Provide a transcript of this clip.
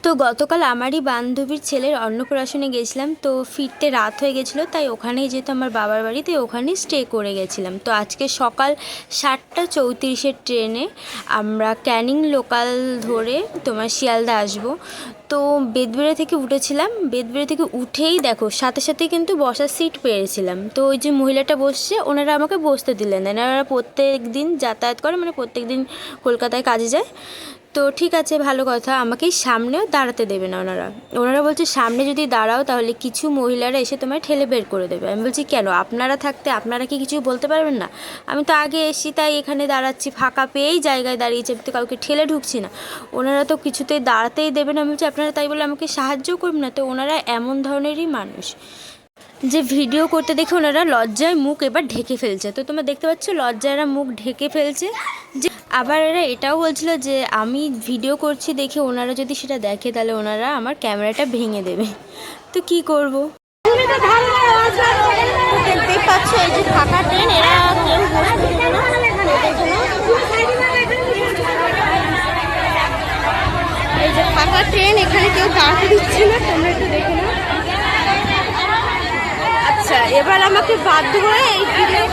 তো গতকাল আমারই বান্ধবীর ছেলের অন্নপ্রাশনে গেছিলাম, তো ফিরতে রাত হয়ে গেছিলো, তাই ওখানেই যেহেতু আমার বাবার বাড়িতে ওখানেই স্টে করে গেছিলাম। তো আজকে সকাল 7:34-এর ট্রেনে আমরা ক্যানিং লোকাল ধরে তোমার শিয়ালদা আসবো। তো বেদবেড়ে থেকে উঠেছিলাম, বেদবেড়ে থেকে উঠেই দেখো সাথে সাথে কিন্তু বসার সিট পেয়েছিলাম। তো ওই যে মহিলাটা বসছে, ওনারা আমাকে বসতে দিলেন না। এনারা প্রত্যেক দিন যাতায়াত করে, মানে প্রত্যেক দিন কলকাতায় কাজে যায়। তো ঠিক আছে, ভালো কথা, আমাকেই সামনেও দাঁড়াতে দেবে না ওনারা। ওনারা বলছে সামনে যদি দাঁড়াও তাহলে কিছু মহিলারা এসে তোমায় ঠেলে বের করে দেবে। আমি বলছি কেন, আপনারা থাকতে আপনারা কি কিছু বলতে পারবেন না? আমি তো আগে এসি, তাই এখানে দাঁড়াচ্ছি, ফাঁকা পেয়েই জায়গায় দাঁড়িয়েছি, আমি তো কাউকে ঠেলে ঢুকছি না। ওনারা তো কিছুতেই দাঁড়াতেই দেবে না। আমি বলছি আপনারা তাই বলে আমাকে সাহায্য করবেন না? তো ওনারা এমন ধরনেরই মানুষ যে ভিডিও করতে দেখে ওনারা লজ্জায় মুখ এবার ঢেকে ফেলছে। তো তোমরা দেখতে পাচ্ছ লজ্জায় এরা মুখ ঢেকে ফেলছে। যে আবার এরা এটাও বলছিল যে আমি ভিডিও করছি দেখে ওনারা যদি সেটা দেখে তাহলে ওনারা আমার ক্যামেরাটা ভেঙে দেবে। তো কি করব? দেখতেই পাচ্ছ এই যে ফাঁকা ট্রেন, এরা কেউ বসতে দেবে না। এই যে ফাঁকা ট্রেন, এখানে কেউ দাঁড়াতে দিচ্ছে না। তোমরা একটু দেখে নাও। আচ্ছা, এবার আমাকে বাধ্য হয়ে এই ভিডিও